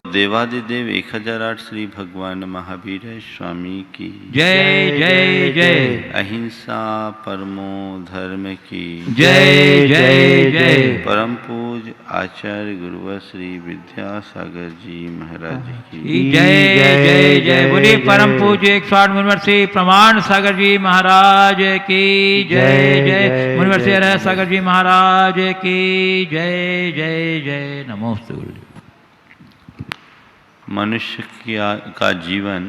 देवादिदेव 1008 श्री भगवान महावीर स्वामी की जय जय जय। अहिंसा परमो धर्म की जय जय जय। परम पूज आचार्य गुरुवर श्री विद्यासागर जी महाराज की जय जय जय। बोलिए परम पूज्य 108 मुनिवर श्री प्रमाण सागर जी महाराज की जय जय। मुनिवर श्री हरे सागर जी महाराज की जय जय जय। नमोस्तु गुरुदेव। मनुष्य का जीवन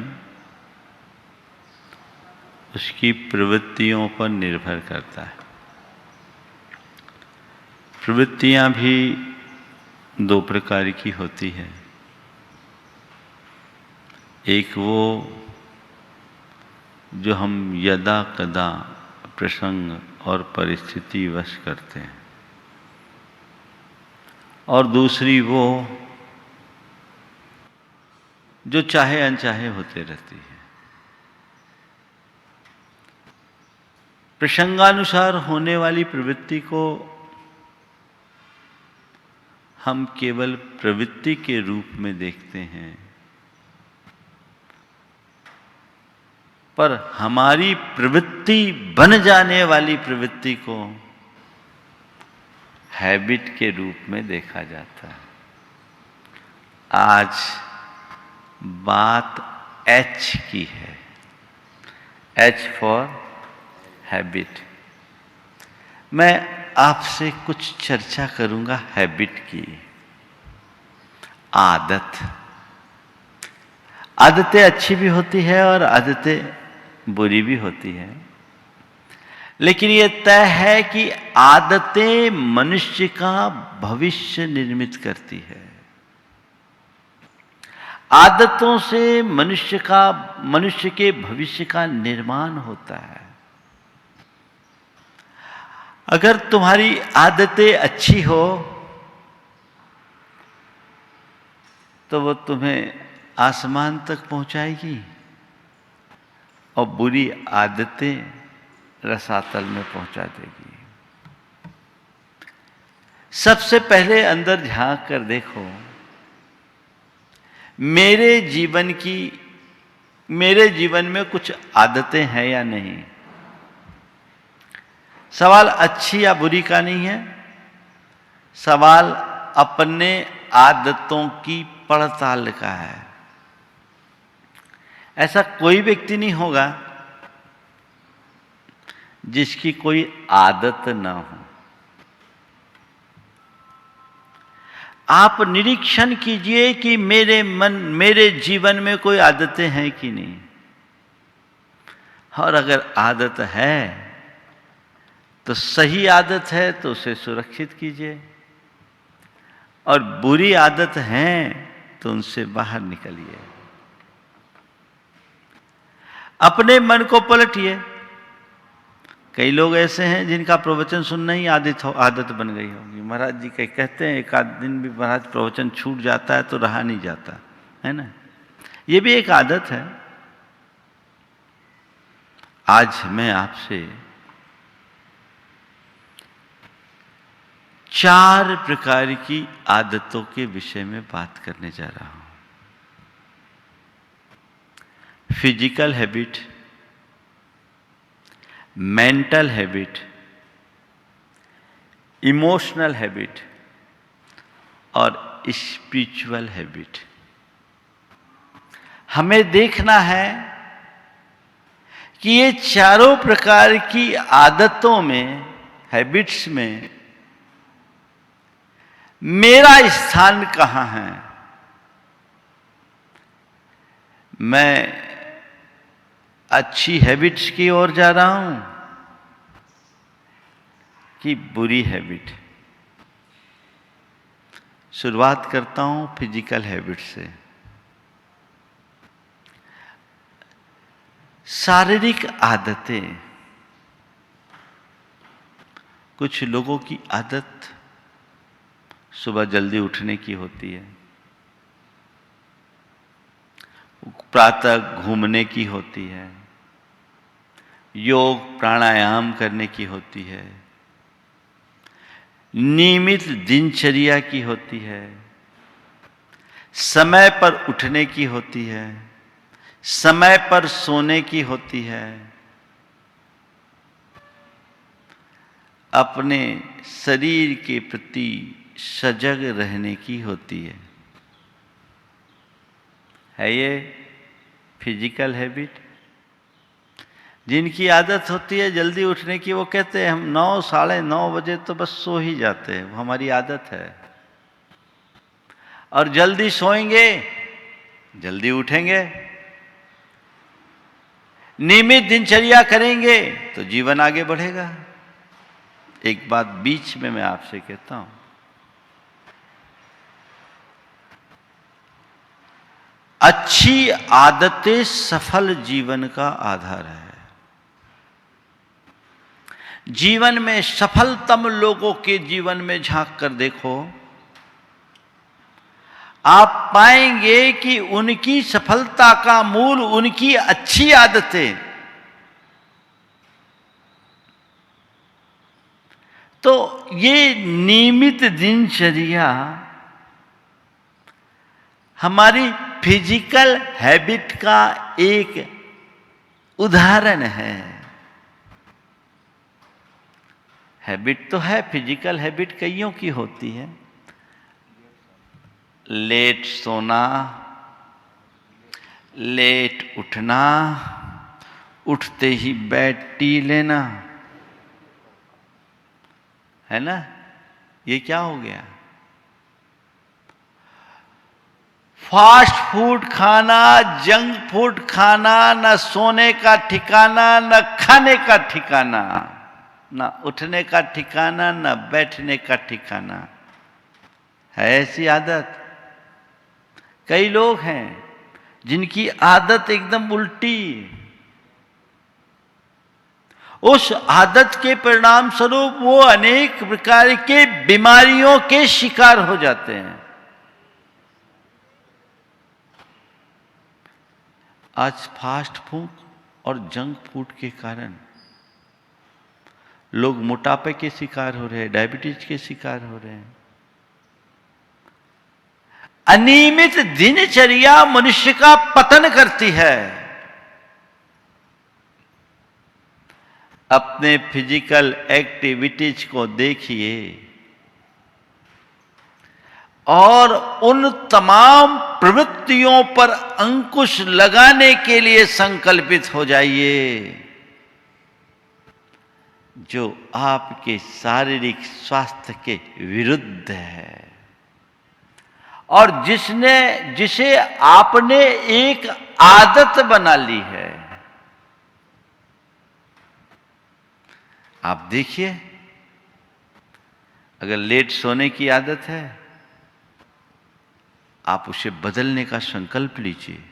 उसकी प्रवृत्तियों पर निर्भर करता है। प्रवृत्तियां भी दो प्रकार की होती है। एक वो जो हम यदा कदा प्रसंग और परिस्थिति वश करते हैं, और दूसरी वो जो चाहे अनचाहे होते रहती है। प्रसंगानुसार होने वाली प्रवृत्ति को हम केवल प्रवृत्ति के रूप में देखते हैं, पर हमारी प्रवृत्ति बन जाने वाली प्रवृत्ति को हैबिट के रूप में देखा जाता है। आज बात एच की है, एच फॉर हैबिट। मैं आपसे कुछ चर्चा करूंगा हैबिट की। आदत, आदतें अच्छी भी होती है और आदतें बुरी भी होती है, लेकिन यह तय है कि आदतें मनुष्य का भविष्य निर्मित करती है। आदतों से मनुष्य के भविष्य का निर्माण होता है। अगर तुम्हारी आदतें अच्छी हो तो वो तुम्हें आसमान तक पहुंचाएगी, और बुरी आदतें रसातल में पहुंचा देगी। सबसे पहले अंदर झांक कर देखो, मेरे जीवन में कुछ आदतें हैं या नहीं। सवाल अच्छी या बुरी का नहीं है, सवाल अपने आदतों की पड़ताल का है। ऐसा कोई व्यक्ति नहीं होगा जिसकी कोई आदत ना हो। आप निरीक्षण कीजिए कि मेरे जीवन में कोई आदतें हैं कि नहीं, और अगर आदत है तो सही आदत है तो उसे सुरक्षित कीजिए, और बुरी आदत है तो उनसे बाहर निकलिए। अपने मन को पलटिए। कई लोग ऐसे हैं जिनका प्रवचन सुनना ही आदत बन गई होगी। महाराज जी कहते हैं एक आध दिन भी महाराज प्रवचन छूट जाता है तो रहा नहीं जाता है ना। ये भी एक आदत है। आज मैं आपसे 4 प्रकार की आदतों के विषय में बात करने जा रहा हूं। Physical habit, mental habit, emotional habit और स्पिरिचुअल हैबिट। हमें देखना है कि ये चारों प्रकार की आदतों में, हैबिट्स में मेरा स्थान कहां है। मैं अच्छी हैबिट्स की ओर जा रहा हूं कि बुरी हैबिट। शुरुआत करता हूं फिजिकल हैबिट से। शारीरिक आदतें। कुछ लोगों की आदत सुबह जल्दी उठने की होती है, प्रातः घूमने की होती है, योग प्राणायाम करने की होती है, नियमित दिनचर्या की होती है, समय पर उठने की होती है, समय पर सोने की होती है, अपने शरीर के प्रति सजग रहने की होती है ये फिजिकल हैबिट। जिनकी आदत होती है जल्दी उठने की, वो कहते हैं हम 9 साढ़े 9 बजे तो बस सो ही जाते हैं, वो हमारी आदत है। और जल्दी सोएंगे जल्दी उठेंगे, नियमित दिनचर्या करेंगे तो जीवन आगे बढ़ेगा। एक बात बीच में मैं आपसे कहता हूं, अच्छी आदतें सफल जीवन का आधार है। जीवन में सफलतम लोगों के जीवन में झांक कर देखो, आप पाएंगे कि उनकी सफलता का मूल उनकी अच्छी आदतें। तो ये नियमित दिनचर्या हमारी फिजिकल हैबिट का एक उदाहरण है। हैबिट तो है, फिजिकल हैबिट कईयों की होती है। लेट सोना, लेट उठना, उठते ही बेड टी लेना, है ना? ये क्या हो गया? फास्ट फूड खाना, जंक फूड खाना, न सोने का ठिकाना, न खाने का ठिकाना, न उठने का ठिकाना, न बैठने का ठिकाना है। ऐसी आदत कई लोग हैं जिनकी आदत एकदम उल्टी। उस आदत के परिणाम स्वरूप वो अनेक प्रकार के बीमारियों के शिकार हो जाते हैं। आज फास्ट फूड और जंक फूड के कारण लोग मोटापे के शिकार हो रहे हैं, डायबिटीज के शिकार हो रहे हैं। अनियमित दिनचर्या मनुष्य का पतन करती है। अपने फिजिकल एक्टिविटीज को देखिए और उन तमाम प्रवृत्तियों पर अंकुश लगाने के लिए संकल्पित हो जाइए जो आपके शारीरिक स्वास्थ्य के विरुद्ध है और जिसे आपने एक आदत बना ली है। आप देखिए, अगर लेट सोने की आदत है, आप उसे बदलने का संकल्प लीजिए,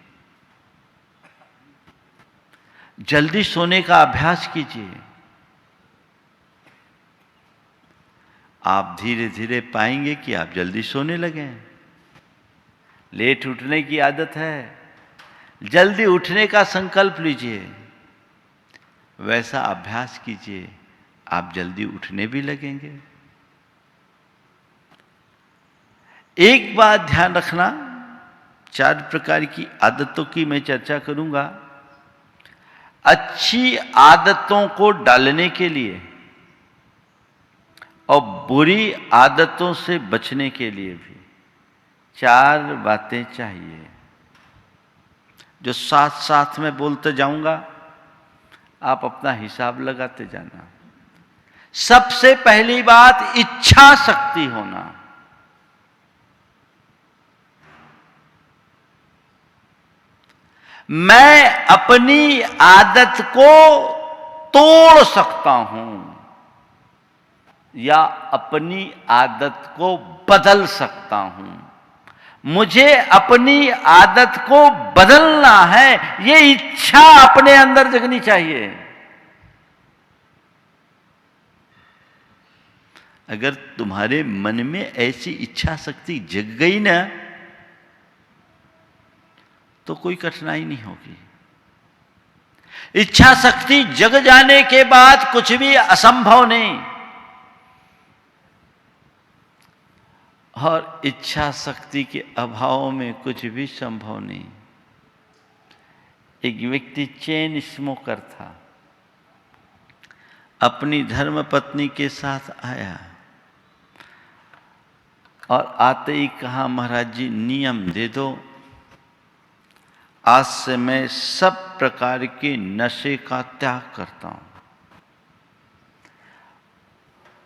जल्दी सोने का अभ्यास कीजिए। आप धीरे धीरे पाएंगे कि आप जल्दी सोने लगे। लेट उठने की आदत है, जल्दी उठने का संकल्प लीजिए, वैसा अभ्यास कीजिए, आप जल्दी उठने भी लगेंगे। एक बात ध्यान रखना, 4 प्रकार की आदतों की मैं चर्चा करूंगा। अच्छी आदतों को डालने के लिए और बुरी आदतों से बचने के लिए भी 4 बातें चाहिए, जो साथ साथ में बोलते जाऊंगा, आप अपना हिसाब लगाते जाना। सबसे पहली बात, इच्छा शक्ति होना। मैं अपनी आदत को तोड़ सकता हूं या अपनी आदत को बदल सकता हूं। मुझे अपनी आदत को बदलना है, ये इच्छा अपने अंदर जगनी चाहिए। अगर तुम्हारे मन में ऐसी इच्छा शक्ति जग गई ना, तो कोई कठिनाई नहीं होगी। इच्छा शक्ति जग जाने के बाद कुछ भी असंभव नहीं। और इच्छा शक्ति के अभाव में कुछ भी संभव नहीं। एक व्यक्ति चेन स्मोकर था, अपनी धर्म पत्नी के साथ आया और आते ही कहा, महाराज जी नियम दे दो, आज से मैं सब प्रकार के नशे का त्याग करता हूं।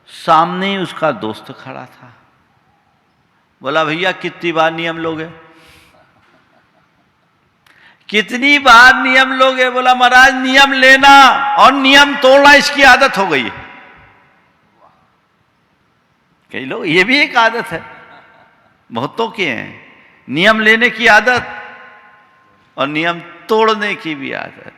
सामने ही उसका दोस्त खड़ा था। बोला, भैया कितनी बार नियम लोगे, कितनी बार नियम लोगे? बोला, महाराज नियम लेना और नियम तोड़ना इसकी आदत हो गई है। कई लोग, ये भी एक आदत है, बहुतों की है, नियम लेने की आदत और नियम तोड़ने की भी आदत।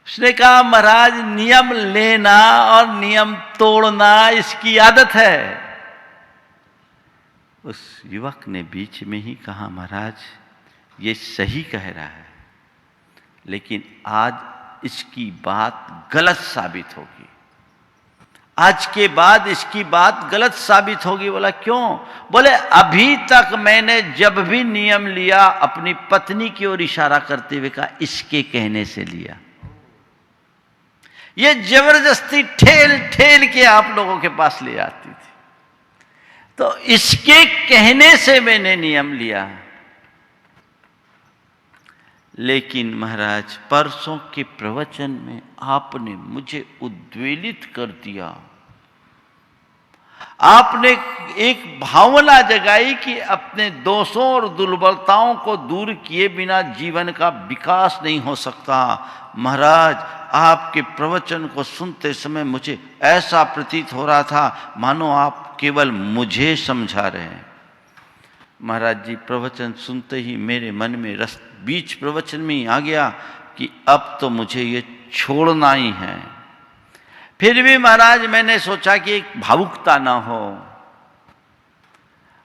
उसने कहा, महाराज नियम लेना और नियम तोड़ना इसकी आदत है। उस युवक ने बीच में ही कहा, महाराज ये सही कह रहा है, लेकिन आज इसकी बात गलत साबित होगी, आज के बाद इसकी बात गलत साबित होगी। बोला, क्यों? बोले, अभी तक मैंने जब भी नियम लिया अपनी पत्नी की ओर इशारा करते हुए कहा, इसके कहने से लिया। ये जबरदस्ती ठेल ठेल के आप लोगों के पास ले आती थी, तो इसके कहने से मैंने नियम लिया। लेकिन महाराज परसों के प्रवचन में आपने मुझे उद्वेलित कर दिया। आपने एक भावना जगाई कि अपने दोषों और दुर्बलताओं को दूर किए बिना जीवन का विकास नहीं हो सकता। महाराज आपके प्रवचन को सुनते समय मुझे ऐसा प्रतीत हो रहा था मानो आप केवल मुझे समझा रहे हैं। महाराज जी प्रवचन सुनते ही मेरे मन में रस बीच प्रवचन में ही आ गया कि अब तो मुझे ये छोड़ना ही है। फिर भी महाराज मैंने सोचा कि एक भावुकता ना हो,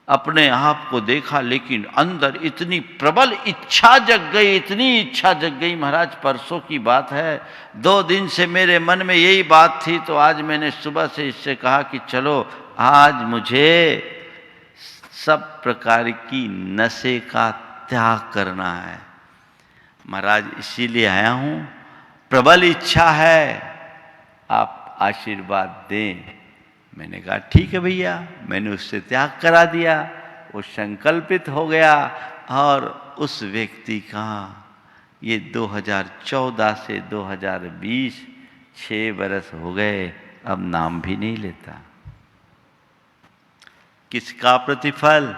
अपने आप को देखा, लेकिन अंदर इतनी प्रबल इच्छा जग गई, इतनी इच्छा जग गई। महाराज परसों की बात है, 2 दिन से मेरे मन में यही बात थी, तो आज मैंने सुबह से इससे कहा कि चलो आज मुझे सब प्रकार की नशे का त्याग करना है। महाराज इसीलिए आया हूं, प्रबल इच्छा है, आप आशीर्वाद दें। मैंने कहा ठीक है भैया। मैंने उससे त्याग करा दिया, वो संकल्पित हो गया और उस व्यक्ति का ये 2014 से 2020 6 बरस हो गए, अब नाम भी नहीं लेता। किसका प्रतिफल?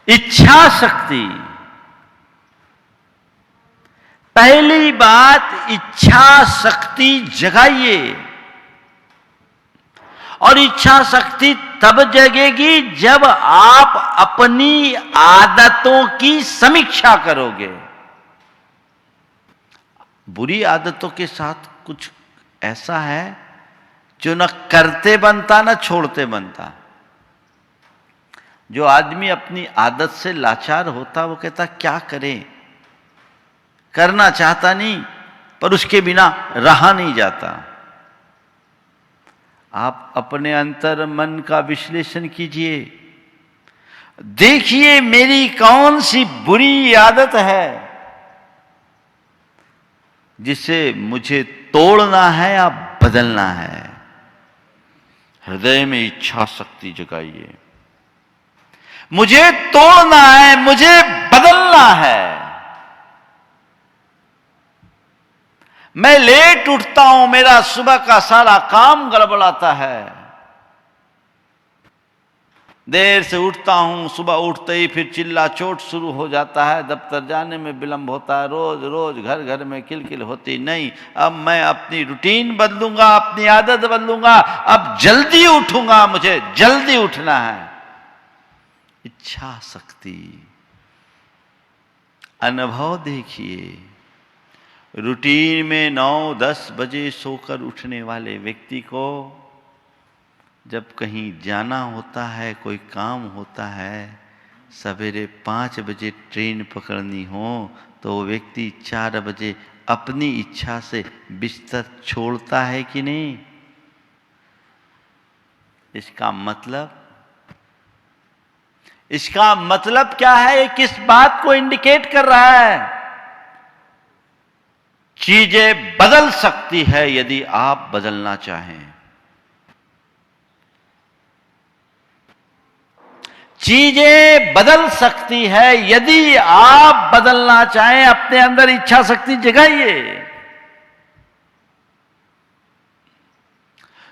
इच्छा शक्ति। पहली बात इच्छा शक्ति जगाइए, और इच्छा शक्ति तब जगेगी जब आप अपनी आदतों की समीक्षा करोगे। बुरी आदतों के साथ कुछ ऐसा है जो न करते बनता न छोड़ते बनता। जो आदमी अपनी आदत से लाचार होता वो कहता क्या करें, करना चाहता नहीं पर उसके बिना रहा नहीं जाता। आप अपने अंतर मन का विश्लेषण कीजिए, देखिए मेरी कौन सी बुरी आदत है जिसे मुझे तोड़ना है या बदलना है। हृदय में इच्छा शक्ति जगाइए, मुझे तोड़ना है, मुझे बदलना है। मैं लेट उठता हूं, मेरा सुबह का सारा काम गड़बड़ाता है। देर से उठता हूं, सुबह उठते ही फिर चिल्ला चोट शुरू हो जाता है, दफ्तर जाने में विलंब होता है, रोज रोज घर घर में किलकिल होती। नहीं, अब मैं अपनी रूटीन बदलूंगा, अपनी आदत बदलूंगा, अब जल्दी उठूंगा, मुझे जल्दी उठना है। इच्छा शक्ति। अनुभव देखिए, रूटीन में 9-10 बजे सोकर उठने वाले व्यक्ति को जब कहीं जाना होता है, कोई काम होता है, सवेरे 5 बजे ट्रेन पकड़नी हो तो वो व्यक्ति 4 बजे अपनी इच्छा से बिस्तर छोड़ता है कि नहीं? इसका मतलब इसका मतलब क्या है? ये किस बात को इंडिकेट कर रहा है? चीजें बदल सकती है यदि आप बदलना चाहें। चीजें बदल सकती है यदि आप बदलना चाहें। अपने अंदर इच्छा शक्ति जगाइए।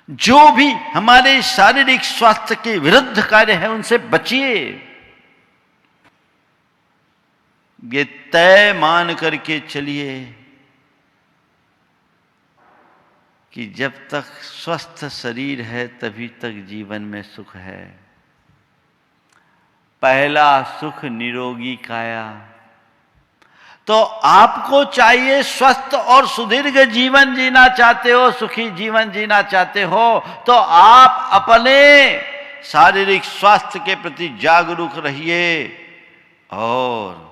जो भी हमारे शारीरिक स्वास्थ्य के विरुद्ध कार्य है उनसे बचिए। ये तय मान करके चलिए कि जब तक स्वस्थ शरीर है तभी तक जीवन में सुख है। पहला सुख निरोगी काया। तो आपको चाहिए स्वस्थ और सुदीर्घ जीवन जीना चाहते हो, सुखी जीवन जीना चाहते हो, तो आप अपने शारीरिक स्वास्थ्य के प्रति जागरूक रहिए और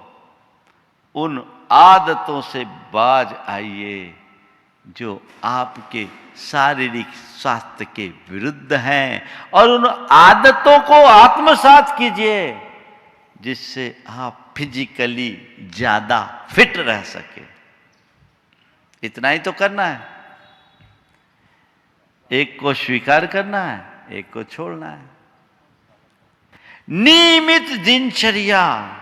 उन आदतों से बाज आइए जो आपके शारीरिक स्वास्थ्य के विरुद्ध हैं, और उन आदतों को आत्मसात कीजिए जिससे आप फिजिकली ज्यादा फिट रह सके। इतना ही तो करना है। एक को स्वीकार करना है, एक को छोड़ना है। नियमित दिनचर्या।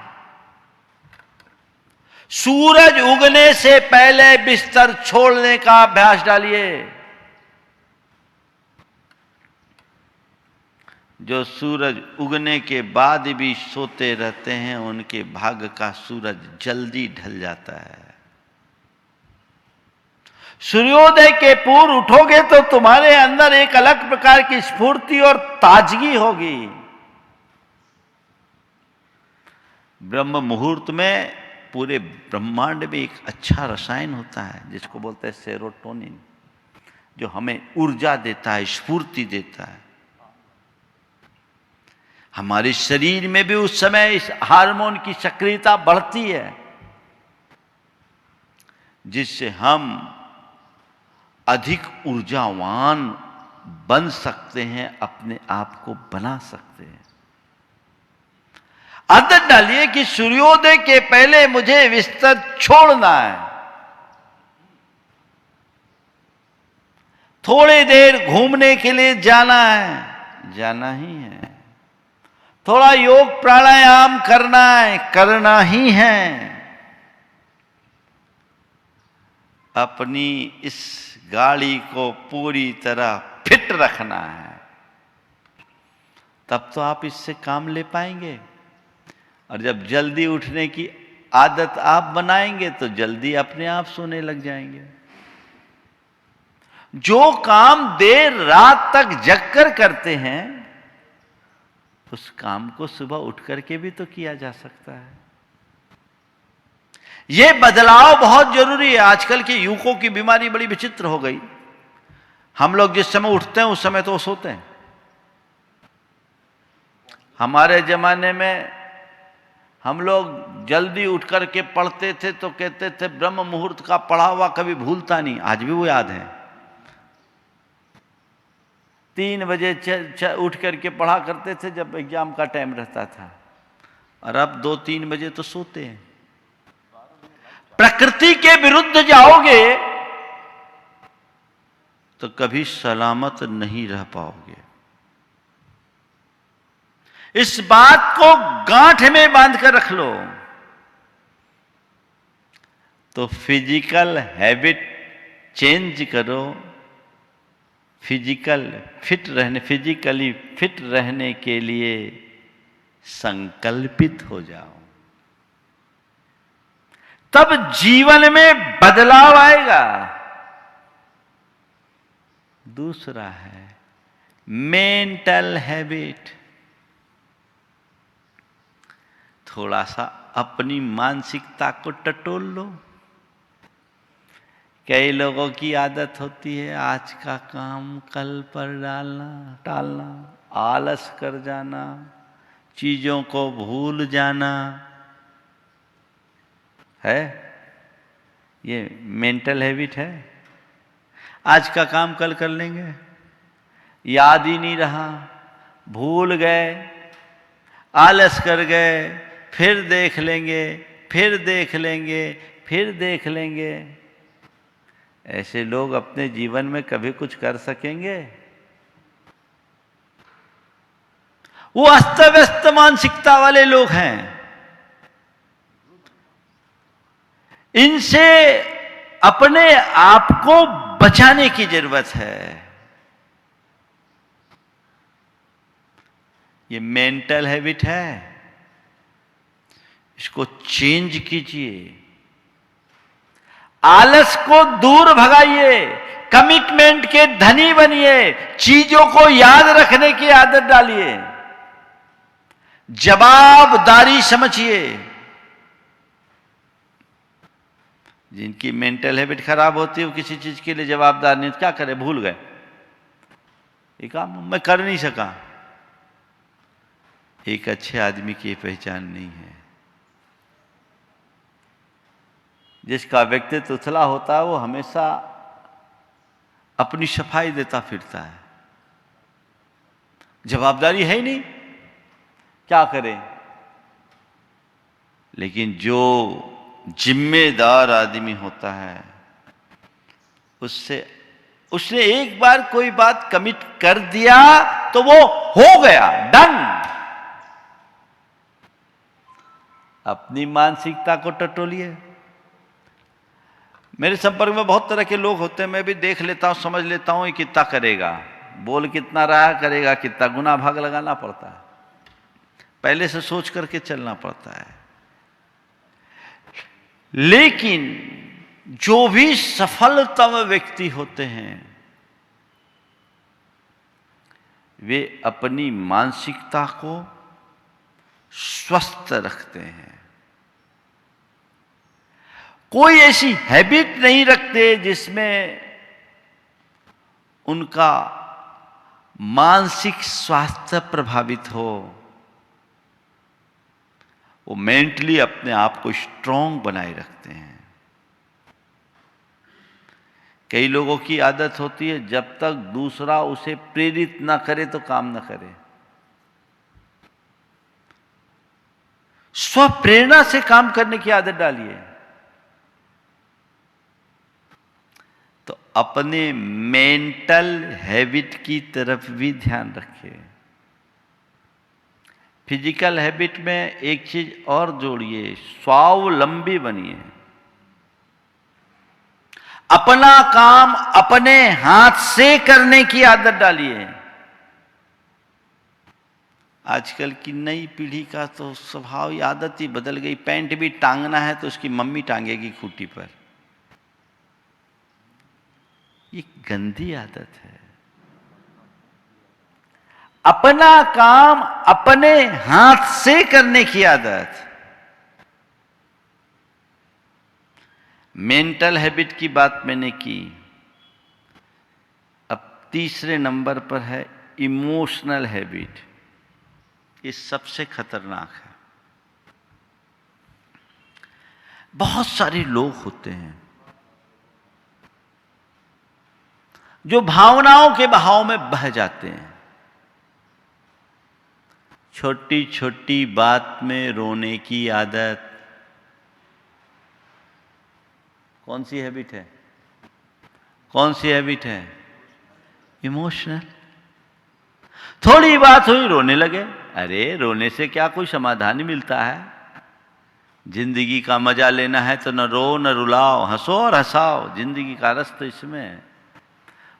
सूरज उगने से पहले बिस्तर छोड़ने का अभ्यास डालिए। जो सूरज उगने के बाद भी सोते रहते हैं उनके भाग्य का सूरज जल्दी ढल जाता है। सूर्योदय के पूर्व उठोगे तो तुम्हारे अंदर एक अलग प्रकार की स्फूर्ति और ताजगी होगी। ब्रह्म मुहूर्त में पूरे ब्रह्मांड में एक अच्छा रसायन होता है जिसको बोलते हैं सेरोटोनिन, जो हमें ऊर्जा देता है, स्फूर्ति देता है। हमारे शरीर में भी उस समय इस हार्मोन की सक्रियता बढ़ती है जिससे हम अधिक ऊर्जावान बन सकते हैं, अपने आप को बना सकते हैं। आदत डालिए कि सूर्योदय के पहले मुझे बिस्तर छोड़ना है। थोड़ी देर घूमने के लिए जाना है, जाना ही है। थोड़ा योग प्राणायाम करना है, करना ही है। अपनी इस गाड़ी को पूरी तरह फिट रखना है, तब तो आप इससे काम ले पाएंगे। और जब जल्दी उठने की आदत आप बनाएंगे तो जल्दी अपने आप सोने लग जाएंगे। जो काम देर रात तक जगकर करते हैं उस काम को सुबह उठ करके भी तो किया जा सकता है। यह बदलाव बहुत जरूरी है। आजकल के युवकों की बीमारी बड़ी विचित्र हो गई। हम लोग जिस समय उठते हैं उस समय तो सोते हैं। हमारे जमाने में हम लोग जल्दी उठ करके पढ़ते थे तो कहते थे ब्रह्म मुहूर्त का पढ़ा हुआ कभी भूलता नहीं। आज भी वो याद है। 3 बजे उठ करके पढ़ा करते थे जब एग्जाम का टाइम रहता था, और अब 2-3 बजे तो सोते हैं। प्रकृति के विरुद्ध जाओगे तो कभी सलामत नहीं रह पाओगे। इस बात को गांठ में बांध कर रख लो। तो फिजिकल हैबिट चेंज करो। फिजिकली फिट रहने के लिए संकल्पित हो जाओ, तब जीवन में बदलाव आएगा। दूसरा है मेंटल हैबिट। थोड़ा सा अपनी मानसिकता को टटोल लो। कई लोगों की आदत होती है आज का काम कल पर टालना, आलस कर जाना, चीजों को भूल जाना है। ये मेंटल हैबिट है। आज का काम कल कर लेंगे, याद ही नहीं रहा, भूल गए। आलस कर गए, फिर देख लेंगे, फिर देख लेंगे, फिर देख लेंगे। ऐसे लोग अपने जीवन में कभी कुछ कर सकेंगे? वो अस्त व्यस्त मानसिकता वाले लोग हैं। इनसे अपने आप को बचाने की जरूरत है। ये मेंटल हैबिट है, इसको चेंज कीजिए। आलस को दूर भगाइए, कमिटमेंट के धनी बनिए, चीजों को याद रखने की आदत डालिए, जवाबदारी समझिए। जिनकी मेंटल हैबिट खराब होती है वो किसी चीज के लिए जवाबदार नहीं, क्या करे, भूल गए, ये काम मैं कर नहीं सका। एक अच्छे आदमी की पहचान नहीं है। जिसका व्यक्तित्व उथला होता है वो हमेशा अपनी सफाई देता फिरता है, जवाबदारी है ही नहीं, क्या करें। लेकिन जो जिम्मेदार आदमी होता है उसने एक बार कोई बात कमिट कर दिया तो वो हो गया, डन। अपनी मानसिकता को टटोलिए। मेरे संपर्क में बहुत तरह के लोग होते हैं, मैं भी देख लेता हूं, समझ लेता हूं ये कितना करेगा, बोल कितना रहा, करेगा कितना, गुना भाग लगाना पड़ता है, पहले से सोच करके चलना पड़ता है। लेकिन जो भी सफलतम व्यक्ति होते हैं वे अपनी मानसिकता को स्वस्थ रखते हैं। कोई ऐसी हैबिट नहीं रखते जिसमें उनका मानसिक स्वास्थ्य प्रभावित हो। वो मेंटली अपने आप को स्ट्रांग बनाए रखते हैं। कई लोगों की आदत होती है जब तक दूसरा उसे प्रेरित ना करे तो काम ना करे, स्वप्रेरणा से काम करने की आदत डालिए। तो अपने मेंटल हैबिट की तरफ भी ध्यान रखिए। फिजिकल हैबिट में एक चीज और जोड़िए, स्वावलंबी बनिए। अपना काम अपने हाथ से करने की आदत डालिए। आजकल की नई पीढ़ी का तो स्वभाव, आदत ही बदल गई। पैंट भी टांगना है तो उसकी मम्मी टांगेगी खूंटी पर। ये गंदी आदत है। अपना काम अपने हाथ से करने की आदत। मेंटल हैबिट की बात मैंने की। अब तीसरे नंबर पर है इमोशनल हैबिट। ये सबसे खतरनाक है। बहुत सारे लोग होते हैं जो भावनाओं के बहाव में बह जाते हैं। छोटी छोटी बात में रोने की आदत। कौन सी हैबिट है? कौन सी हैबिट है? इमोशनल। थोड़ी बात हुई रोने लगे। अरे रोने से क्या कोई समाधान मिलता है? जिंदगी का मजा लेना है तो न रो न रुलाओ, हंसो और हंसाओ। जिंदगी का रस तो इसमें है।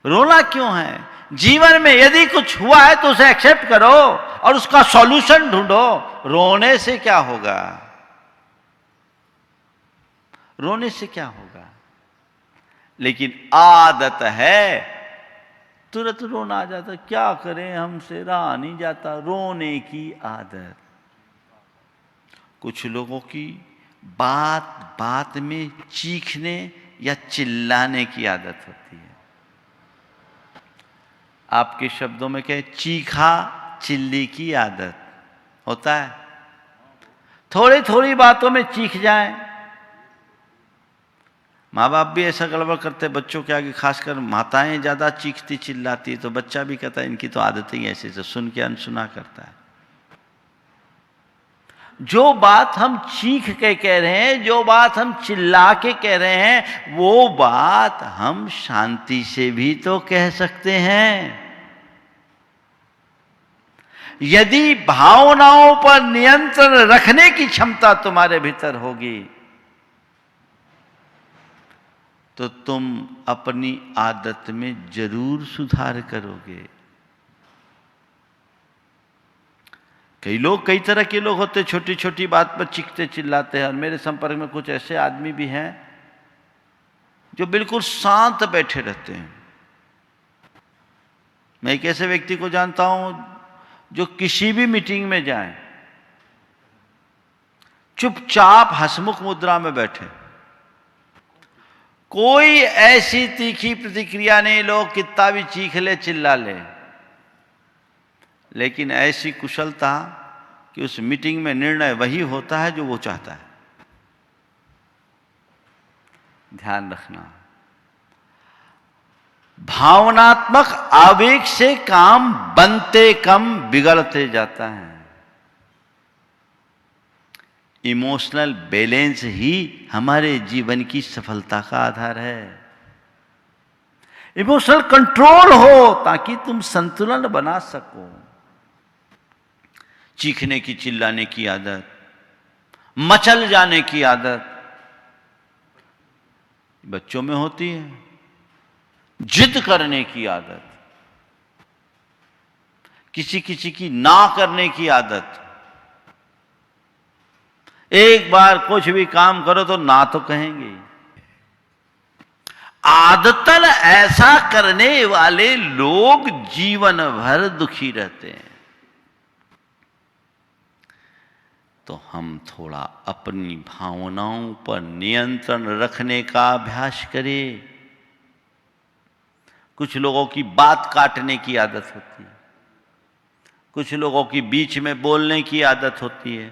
रोना क्यों है? जीवन में यदि कुछ हुआ है तो उसे एक्सेप्ट करो और उसका सॉल्यूशन ढूंढो। रोने से क्या होगा? रोने से क्या होगा? लेकिन आदत है तुरंत रोना आ जाता। क्या करें, हमसे रहा नहीं जाता। रोने की आदत। कुछ लोगों की बात बात में चीखने या चिल्लाने की आदत होती है। आपके शब्दों में क्या है? चीखा चिल्ली की आदत होता है। थोड़ी थोड़ी बातों में चीख जाएं। माँ बाप भी ऐसा गड़बड़ करते हैं बच्चों के आगे, खासकर माताएं ज्यादा चीखती चिल्लाती, तो बच्चा भी कहता है इनकी तो आदत ही ऐसे से, सुन के अनसुना करता है। जो बात हम चीख के कह रहे हैं, जो बात हम चिल्ला के कह रहे हैं, वो बात हम शांति से भी तो कह सकते हैं। यदि भावनाओं पर नियंत्रण रखने की क्षमता तुम्हारे भीतर होगी तो तुम अपनी आदत में जरूर सुधार करोगे। कई लोग, कई तरह के लोग होते, छोटी छोटी बात पर चीखते चिल्लाते हैं। और मेरे संपर्क में कुछ ऐसे आदमी भी हैं जो बिल्कुल शांत बैठे रहते हैं। मैं एक ऐसे व्यक्ति को जानता हूं जो किसी भी मीटिंग में जाए चुपचाप हंसमुख मुद्रा में बैठे, कोई ऐसी तीखी प्रतिक्रिया नहीं, लोग कितना भी चीख ले चिल्ला ले, लेकिन ऐसी कुशलता कि उस मीटिंग में निर्णय वही होता है जो वो चाहता है। ध्यान रखना, भावनात्मक आवेग से काम बनते कम बिगड़ते जाता है। इमोशनल बैलेंस ही हमारे जीवन की सफलता का आधार है। इमोशनल कंट्रोल हो ताकि तुम संतुलन बना सको। चीखने की, चिल्लाने की आदत, मचल जाने की आदत बच्चों में होती है। जिद करने की आदत, किसी किसी की ना करने की आदत। एक बार कुछ भी काम करो तो ना तो कहेंगे। आदतन ऐसा करने वाले लोग जीवन भर दुखी रहते हैं। तो हम थोड़ा अपनी भावनाओं पर नियंत्रण रखने का अभ्यास करें। कुछ लोगों की बात काटने की आदत होती है, कुछ लोगों की बीच में बोलने की आदत होती है,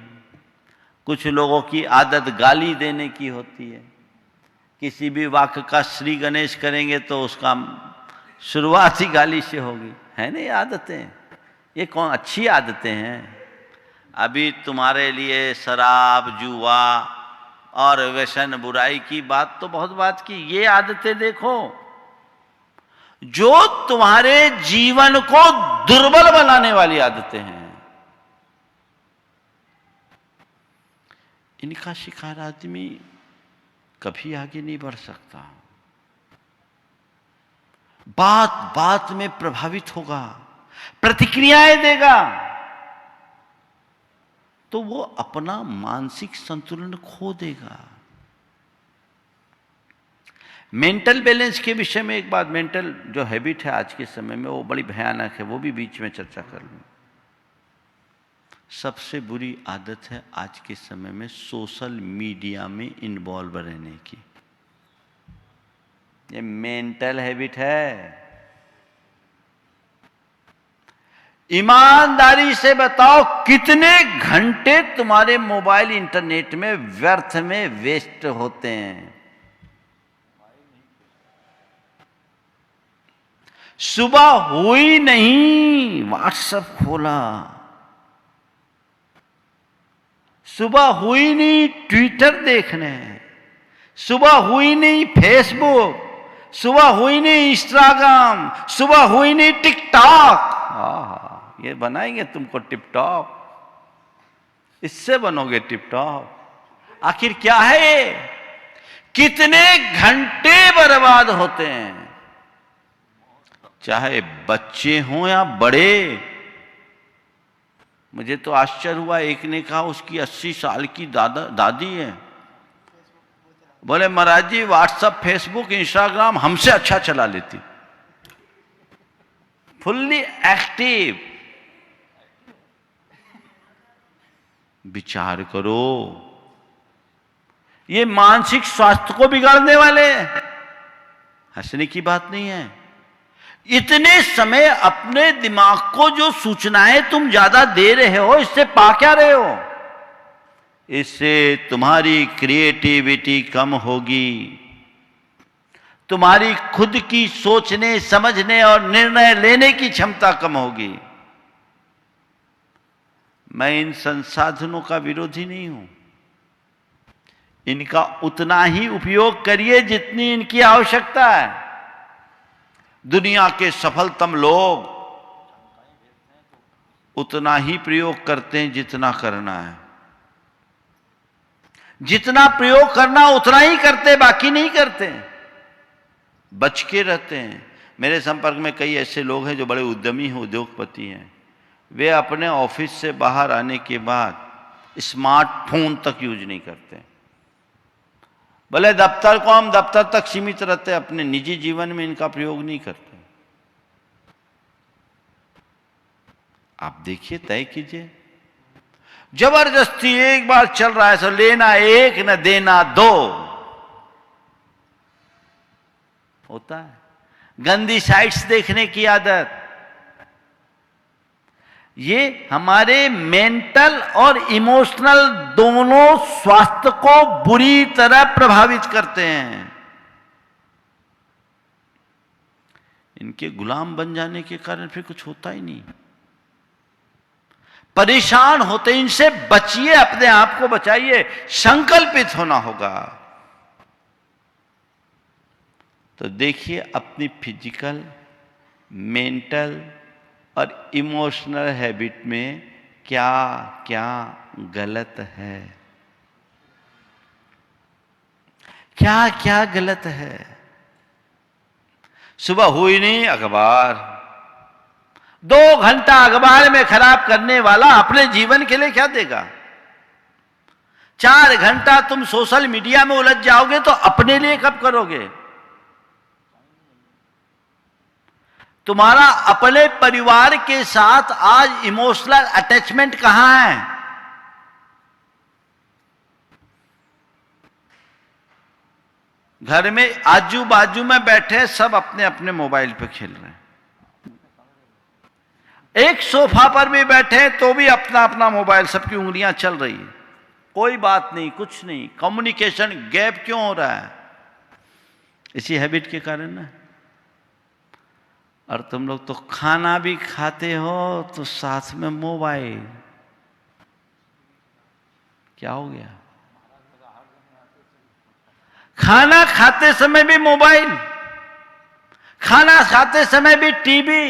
कुछ लोगों की आदत गाली देने की होती है। किसी भी वाक्य का श्री गणेश करेंगे तो उसका शुरुआत ही गाली से होगी, है ना? ये आदतें, ये कौन अच्छी आदतें हैं? अभी तुम्हारे लिए शराब, जुआ और व्यसन, बुराई की बात तो बहुत बात की। ये आदतें देखो जो तुम्हारे जीवन को दुर्बल बनाने वाली आदतें हैं। इनका शिकार आदमी कभी आगे नहीं बढ़ सकता। बात बात में प्रभावित होगा, प्रतिक्रियाएं देगा, तो वो अपना मानसिक संतुलन खो देगा। मेंटल बैलेंस के विषय में एक बात, मेंटल जो हैबिट है आज के समय में वो बड़ी भयानक है, वो भी बीच में चर्चा कर लूं। सबसे बुरी आदत है आज के समय में सोशल मीडिया में इन्वॉल्व रहने की। ये मेंटल हैबिट है। ईमानदारी से बताओ कितने घंटे तुम्हारे मोबाइल, इंटरनेट में व्यर्थ में वेस्ट होते हैं? सुबह हुई नहीं व्हाट्सएप खोला, सुबह हुई नहीं ट्विटर देखने, सुबह हुई नहीं फेसबुक, सुबह हुई नहीं इंस्टाग्राम, सुबह हुई नहीं टिकटॉक। ये बनाएंगे तुमको टिपटॉप, इससे बनोगे टिपटॉप। आखिर क्या है ये? कितने घंटे बर्बाद होते हैं, चाहे बच्चे हों या बड़े। मुझे तो आश्चर्य हुआ, एक ने कहा उसकी 80 साल की दादी है, बोले महाराज जी व्हाट्सएप, फेसबुक, इंस्टाग्राम हमसे अच्छा चला लेती, फुल्ली एक्टिव। विचार करो, ये मानसिक स्वास्थ्य को बिगाड़ने वाले, हंसने की बात नहीं है। इतने समय अपने दिमाग को जो सूचनाएं तुम ज्यादा दे रहे हो, इससे पा क्या रहे हो? इससे तुम्हारी क्रिएटिविटी कम होगी, तुम्हारी खुद की सोचने, समझने और निर्णय लेने की क्षमता कम होगी। मैं इन संसाधनों का विरोधी नहीं हूं, इनका उतना ही उपयोग करिए जितनी इनकी आवश्यकता है। दुनिया के सफलतम लोग उतना ही प्रयोग करते हैं जितना करना है, जितना प्रयोग करना उतना ही करते, बाकी नहीं करते, बच के रहते हैं। मेरे संपर्क में कई ऐसे लोग हैं जो बड़े उद्यमी हैं, उद्योगपति हैं, वे अपने ऑफिस से बाहर आने के बाद स्मार्टफोन तक यूज नहीं करते। भले दफ्तर को हम दफ्तर तक सीमित रहते, अपने निजी जीवन में इनका प्रयोग नहीं करते। आप देखिए, तय कीजिए, जबरदस्ती एक बार चल रहा है सो लेना एक न देना दो होता है। गंदी साइट्स देखने की आदत, ये हमारे मेंटल और इमोशनल दोनों स्वास्थ्य को बुरी तरह प्रभावित करते हैं। इनके गुलाम बन जाने के कारण फिर कुछ होता ही नहीं, परेशान होते। इनसे बचिए, अपने आप को बचाइए, संकल्पित होना होगा। तो देखिए अपनी फिजिकल, मेंटल और इमोशनल हैबिट में क्या क्या गलत है, क्या क्या गलत है। सुबह हुई नहीं अखबार, 2 घंटा अखबार में खराब करने वाला अपने जीवन के लिए क्या देगा? 4 घंटा तुम सोशल मीडिया में उलझ जाओगे तो अपने लिए कब करोगे? तुम्हारा अपने परिवार के साथ आज इमोशनल अटैचमेंट कहां है? घर में आजू बाजू में बैठे सब अपने अपने मोबाइल पे खेल रहे हैं, एक सोफा पर भी बैठे तो भी अपना अपना मोबाइल, सबकी उंगलियां चल रही है, कोई बात नहीं, कुछ नहीं। कम्युनिकेशन गैप क्यों हो रहा है? इसी हैबिट के कारण ना। और तुम लोग तो खाना भी खाते हो तो साथ में मोबाइल, क्या हो गया? खाना खाते समय भी मोबाइल, खाना खाते समय भी टीवी,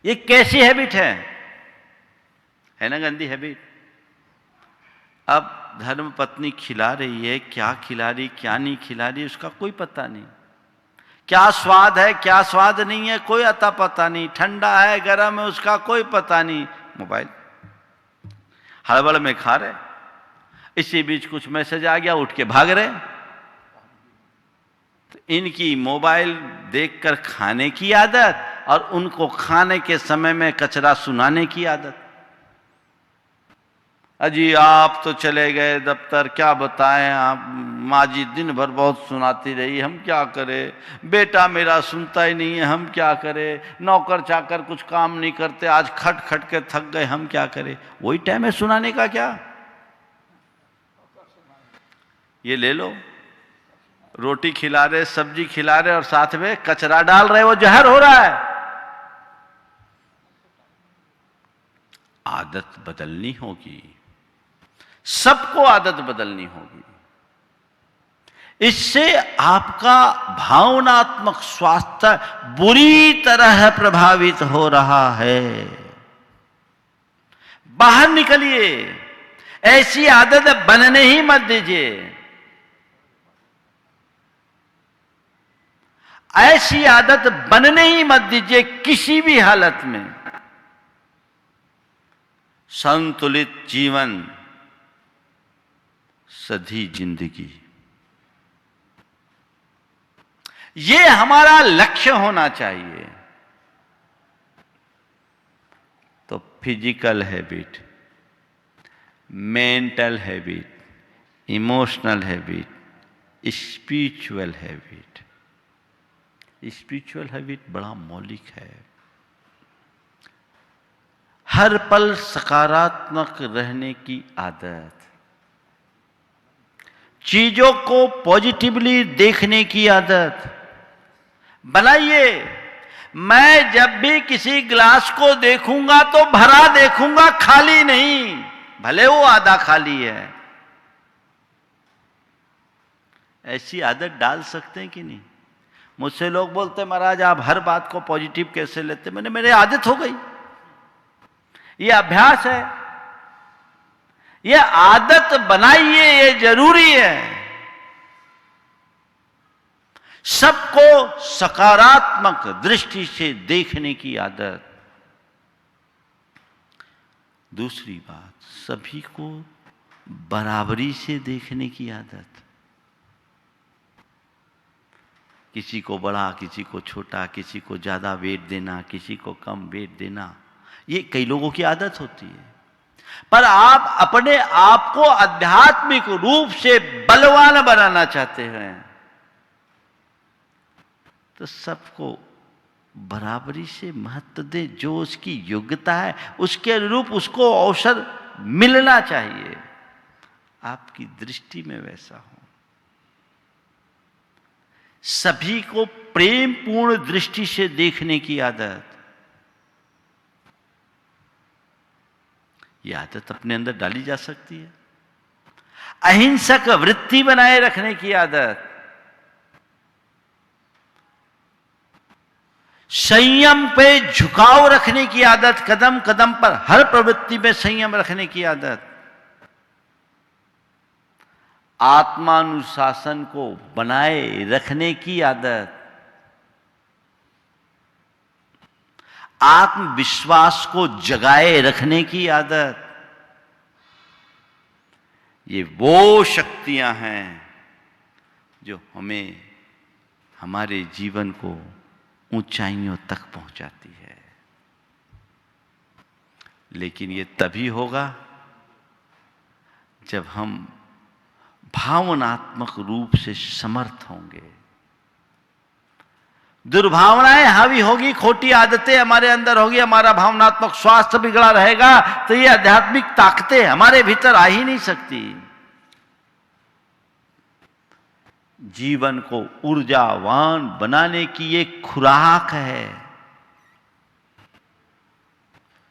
ये कैसी हैबिट है ना? गंदी हैबिट। अब धर्म पत्नी खिला रही है, क्या खिला रही क्या नहीं खिला रही उसका कोई पता नहीं, क्या स्वाद है क्या स्वाद नहीं है कोई अता पता नहीं, ठंडा है गर्म है उसका कोई पता नहीं। मोबाइल हड़बड़ में खा रहे, इसी बीच कुछ मैसेज आ गया, उठ के भाग रहे। तो इनकी मोबाइल देखकर खाने की आदत और उनको खाने के समय में कचरा सुनाने की आदत। अजी आप तो चले गए दफ्तर, क्या बताएं, आप माँ जी दिन भर बहुत सुनाती रही, हम क्या करें, बेटा मेरा सुनता ही नहीं है, हम क्या करें, नौकर चाकर कुछ काम नहीं करते, आज खट खट के थक गए, हम क्या करें। वही टाइम है सुनाने का क्या? ये ले लो, रोटी खिला रहे, सब्जी खिला रहे और साथ में कचरा डाल रहे, वो जहर हो रहा है। आदत बदलनी होगी, सबको आदत बदलनी होगी। इससे आपका भावनात्मक स्वास्थ्य बुरी तरह प्रभावित हो रहा है। बाहर निकलिए, ऐसी आदत बनने ही मत दीजिए। ऐसी आदत बनने ही मत दीजिए किसी भी हालत में। संतुलित जीवन, सधी जिंदगी, ये हमारा लक्ष्य होना चाहिए। तो physical habit, mental habit, emotional habit, spiritual habit. Spiritual habit बड़ा मौलिक है। हर पल सकारात्मक रहने की आदत, चीजों को पॉजिटिवली देखने की आदत बनाइए। मैं जब भी किसी गिलास को देखूंगा तो भरा देखूंगा, खाली नहीं, भले वो आधा खाली है। ऐसी आदत डाल सकते हैं कि नहीं? मुझसे लोग बोलते महाराज आप हर बात को पॉजिटिव कैसे लेते? मैंने मेरी आदत हो गई, ये अभ्यास है, ये आदत बनाइए, ये जरूरी है। सबको सकारात्मक दृष्टि से देखने की आदत। दूसरी बात, सभी को बराबरी से देखने की आदत। किसी को बड़ा, किसी को छोटा, किसी को ज्यादा वेट देना, किसी को कम वेट देना, ये कई लोगों की आदत होती है। पर आप अपने आप को आध्यात्मिक रूप से बलवान बनाना चाहते हैं तो सबको बराबरी से महत्व दे। जो उसकी योग्यता है उसके अनुरूप उसको अवसर मिलना चाहिए। आपकी दृष्टि में वैसा हो। सभी को प्रेम पूर्ण दृष्टि से देखने की आदत, यह आदत अपने अंदर डाली जा सकती है। अहिंसक वृत्ति बनाए रखने की आदत, संयम पे झुकाव रखने की आदत, कदम कदम पर हर प्रवृत्ति में संयम रखने की आदत, आत्मानुशासन को बनाए रखने की आदत, आत्मविश्वास को जगाए रखने की आदत। ये वो शक्तियां हैं जो हमें हमारे जीवन को ऊंचाइयों तक पहुंचाती है। लेकिन ये तभी होगा जब हम भावनात्मक रूप से समर्थ होंगे। दुर्भावनाएं हावी होगी, खोटी आदतें हमारे अंदर होगी, हमारा भावनात्मक स्वास्थ्य बिगड़ा रहेगा तो ये आध्यात्मिक ताकतें हमारे भीतर आ ही नहीं सकती। जीवन को ऊर्जावान बनाने की एक खुराक है,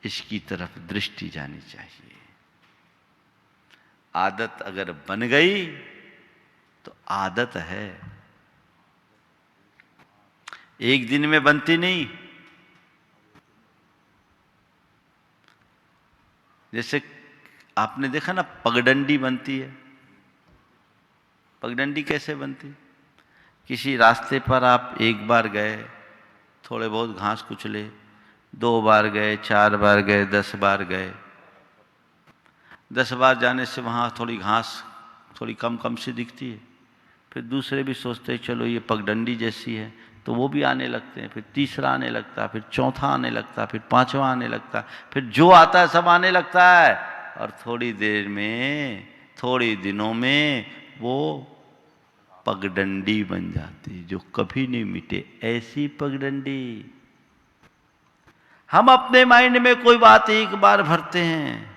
इसकी तरफ दृष्टि जानी चाहिए। आदत अगर बन गई तो आदत है, एक दिन में बनती नहीं। जैसे आपने देखा ना, पगडंडी बनती है। पगडंडी कैसे बनती? किसी रास्ते पर आप एक बार गए, थोड़े बहुत घास कुचले, 2 बार गए, 4 बार गए, 10 बार गए। 10 बार जाने से वहाँ थोड़ी घास थोड़ी कम कम सी दिखती है। फिर दूसरे भी सोचते हैं चलो ये पगडंडी जैसी है, तो वो भी आने लगते हैं। फिर तीसरा आने लगता है, फिर चौथा आने लगता है, फिर 5वां आने लगता है, फिर जो आता है सब आने लगता है। और थोड़ी देर में, थोड़ी दिनों में वो पगडंडी बन जाती, जो कभी नहीं मिटे। ऐसी पगडंडी। हम अपने माइंड में कोई बात एक बार भरते हैं,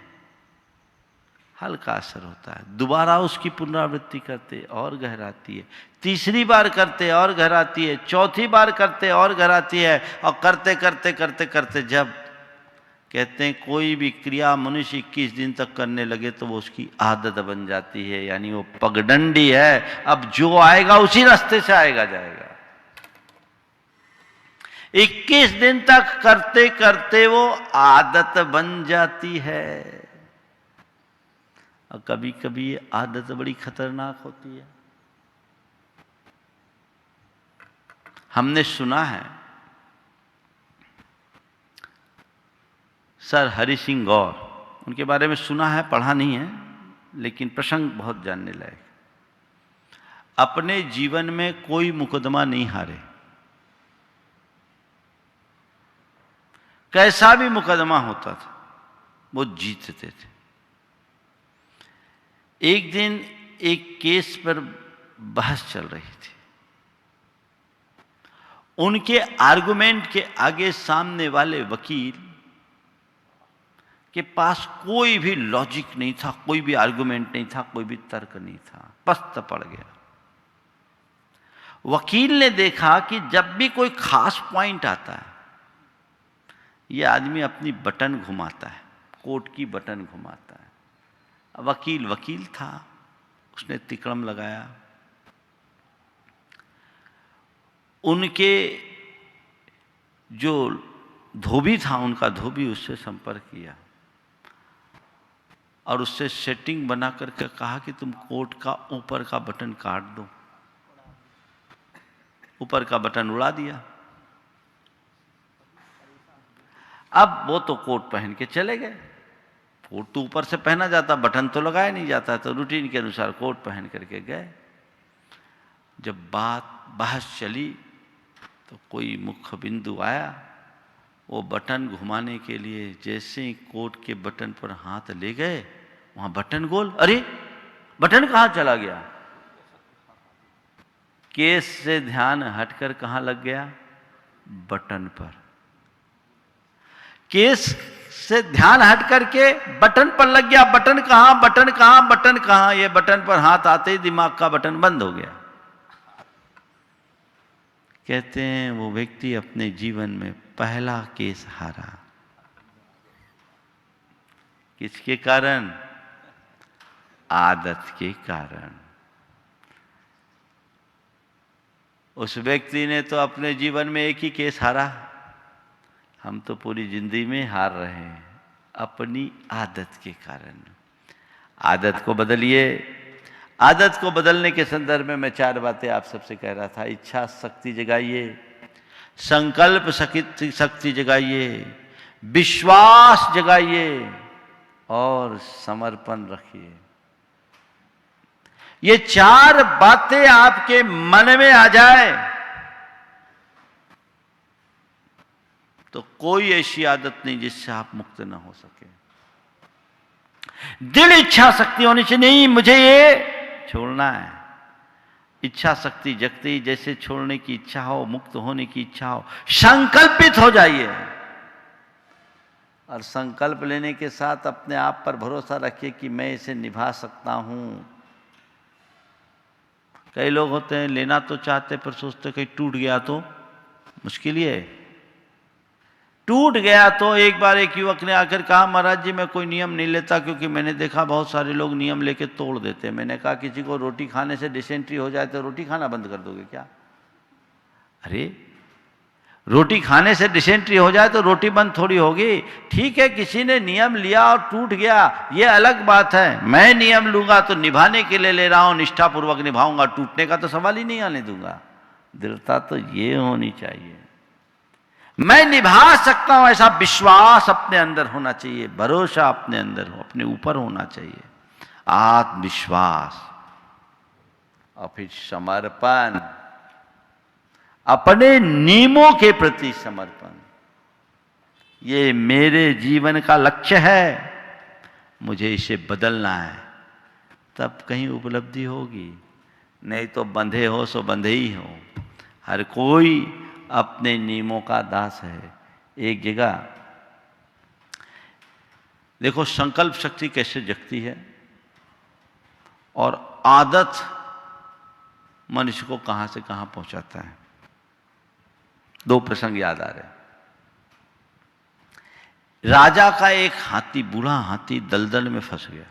हल्का असर होता है, दोबारा उसकी पुनरावृत्ति करते और गहराती है, तीसरी बार करते और गहराती है, चौथी बार करते और गहराती है। और करते करते करते करते जब कहते हैं कोई भी क्रिया मनुष्य 21 दिन तक करने लगे तो वो उसकी आदत बन जाती है, यानी वो पगडंडी है। अब जो आएगा उसी रास्ते से आएगा जाएगा। 21 दिन तक करते करते वो आदत बन जाती है। और कभी कभी ये आदत बड़ी खतरनाक होती है। हमने सुना है सर हरि सिंह गौर, उनके बारे में सुना है, पढ़ा नहीं है, लेकिन प्रसंग बहुत जानने लायक। अपने जीवन में कोई मुकदमा नहीं हारे, कैसा भी मुकदमा होता था वो जीतते थे। एक दिन एक केस पर बहस चल रही थी। उनके आर्गुमेंट के आगे सामने वाले वकील के पास कोई भी लॉजिक नहीं था, कोई भी आर्गुमेंट नहीं था, कोई भी तर्क नहीं था, पस्त पड़ गया। वकील ने देखा कि जब भी कोई खास पॉइंट आता है ये आदमी अपनी बटन घुमाता है, कोट की बटन घुमाता है। वकील था, उसने तिकड़म लगाया, उनके जो धोबी था, उनका धोबी उससे संपर्क किया और उससे सेटिंग बना करके कहा कि तुम कोट का ऊपर का बटन काट दो। ऊपर का बटन उड़ा दिया। अब वो तो कोट पहन के चले गए। कोट तो ऊपर से पहना जाता, बटन तो लगाया नहीं जाता, तो रूटीन के अनुसार कोट पहन करके गए। जब बहस चली तो कोई मुख्य बिंदु आया। वो बटन घुमाने के लिए जैसे ही कोट के बटन पर हाथ ले गए, वहां बटन गोल, अरे बटन कहाँ चला गया? केस से ध्यान हटकर कहाँ लग गया? बटन पर। केस से ध्यान हट करके बटन पर लग गया। बटन कहाँ, बटन कहाँ, बटन कहाँ? ये बटन पर हाथ आते ही दिमाग का बटन बंद हो गया। कहते हैं वो व्यक्ति अपने जीवन में पहला केस हारा। किसके कारण? आदत के कारण। उस व्यक्ति ने तो अपने जीवन में एक ही केस हारा, हम तो पूरी जिंदगी में हार रहे हैं अपनी आदत के कारण। आदत को बदलिए। आदत को बदलने के संदर्भ में मैं 4 बातें आप सबसे कह रहा था। इच्छा शक्ति जगाइए, संकल्प शक्ति जगाइए, विश्वास जगाइए और समर्पण रखिए। ये 4 बातें आपके मन में आ जाए तो कोई ऐसी आदत नहीं जिससे आप मुक्त ना हो सके। दिल इच्छा शक्ति होनी चाहिए, नहीं मुझे ये छोड़ना है। इच्छा शक्ति जगते ही जैसे छोड़ने की इच्छा हो, मुक्त होने की इच्छा हो, संकल्पित हो जाइए। और संकल्प लेने के साथ अपने आप पर भरोसा रखिए कि मैं इसे निभा सकता हूं। कई लोग होते हैं लेना तो चाहते पर सोचते कहीं टूट गया तो मुश्किल ही है। टूट गया तो एक बार एक युवक ने आकर कहा, महाराज जी मैं कोई नियम नहीं लेता, क्योंकि मैंने देखा बहुत सारे लोग नियम लेके तोड़ देते हैं। मैंने कहा किसी को रोटी खाने से डिसेंट्री हो जाए तो रोटी खाना बंद कर दोगे क्या? अरे रोटी खाने से डिसेंट्री हो जाए तो रोटी बंद थोड़ी होगी। ठीक है, किसी ने नियम लिया और टूट गया, ये अलग बात है। मैं नियम लूंगा तो निभाने के लिए ले रहा हूं, निष्ठापूर्वक निभाऊंगा, टूटने का तो सवाल ही नहीं आने दूंगा। दृढ़ता तो ये होनी चाहिए, मैं निभा सकता हूं, ऐसा विश्वास अपने अंदर होना चाहिए, भरोसा अपने अंदर हो, अपने ऊपर होना चाहिए, आत्मविश्वास। और फिर समर्पण, अपने नियमों के प्रति समर्पण। ये मेरे जीवन का लक्ष्य है, मुझे इसे बदलना है, तब कहीं उपलब्धि होगी। नहीं तो बंधे हो सो बंधे ही हो। हर कोई अपने नियमों का दास है। एक जगह देखो संकल्प शक्ति कैसे जगती है और आदत मनुष्य को कहां से कहां पहुंचाता है। 2 प्रसंग याद आ रहे। राजा का एक हाथी, बूढ़ा हाथी दलदल में फंस गया।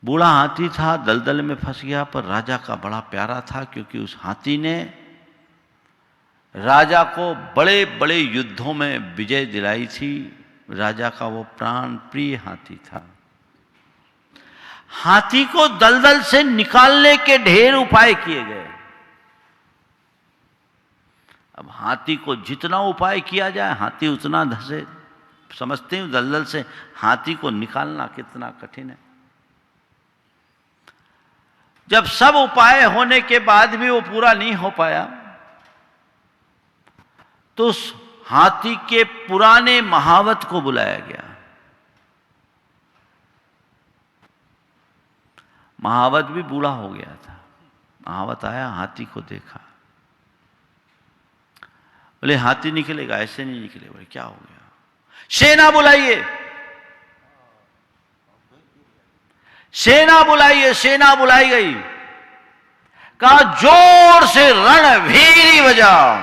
बूढ़ा हाथी था, दलदल में फंस गया, पर राजा का बड़ा प्यारा था, क्योंकि उस हाथी ने राजा को बड़े बड़े युद्धों में विजय दिलाई थी। राजा का वो प्राण प्रिय हाथी था। हाथी को दलदल से निकालने के ढेर उपाय किए गए। अब हाथी को जितना उपाय किया जाए हाथी उतना धंसे। समझते हैं दलदल से हाथी को निकालना कितना कठिन है। जब सब उपाय होने के बाद भी वो पूरा नहीं हो पाया तो उस हाथी के पुराने महावत को बुलाया गया। महावत भी बूढ़ा हो गया था। महावत आया, हाथी को देखा, बोले हाथी निकलेगा, ऐसे नहीं निकले। बोले क्या हो गया? सेना बुलाइए, सेना बुलाइए। सेना बुलाई गई। कहा जोर से रणभेरी बजाओ।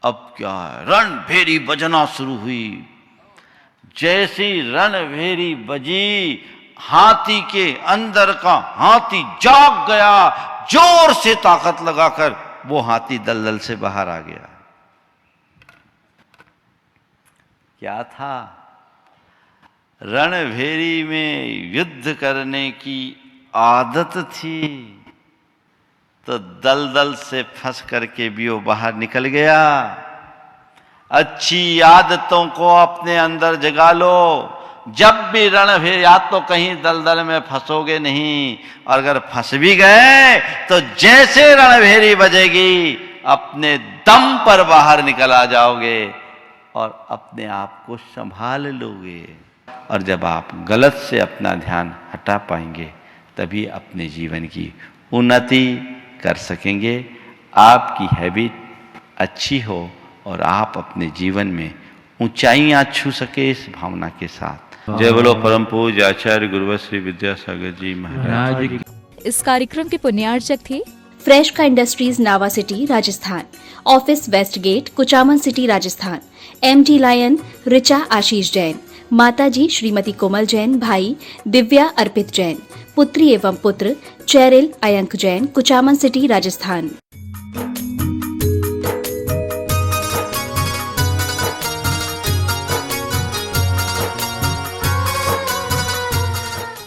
अब क्या है, रणभेरी बजना शुरू हुई। जैसी रणभेरी बजी, हाथी के अंदर का हाथी जाग गया, जोर से ताकत लगाकर वो हाथी दलदल से बाहर आ गया। क्या था? रणभेरी में युद्ध करने की आदत थी, तो दलदल से फंस करके भी वो बाहर निकल गया। अच्छी आदतों को अपने अंदर जगा लो। जब भी रणभेरी, या तो कहीं दलदल में फंसोगे नहीं, और अगर फंस भी गए तो जैसे रणभेरी बजेगी अपने दम पर बाहर निकल आ जाओगे और अपने आप को संभाल लोगे। और जब आप गलत से अपना ध्यान हटा पाएंगे तभी अपने जीवन की उन्नति कर सकेंगे। आपकी हैबिट अच्छी हो और आप अपने जीवन में ऊंचाइयां छू सके, इस भावना के साथ। जय बोलो परम पूज्य आचार्य गुरुवर श्री विद्यासागर जी महाराज की। इस कार्यक्रम के पुण्यार्चक थे फ्रेश का industries Nawa city Rajasthan, office west gate Kuchaman city Rajasthan, MD lion Richa Ashish Jain, माताजी श्रीमती कोमल जैन, भाई दिव्या अर्पित जैन, पुत्री एवं पुत्र चैरिल अयंक जैन, कुचामन सिटी राजस्थान।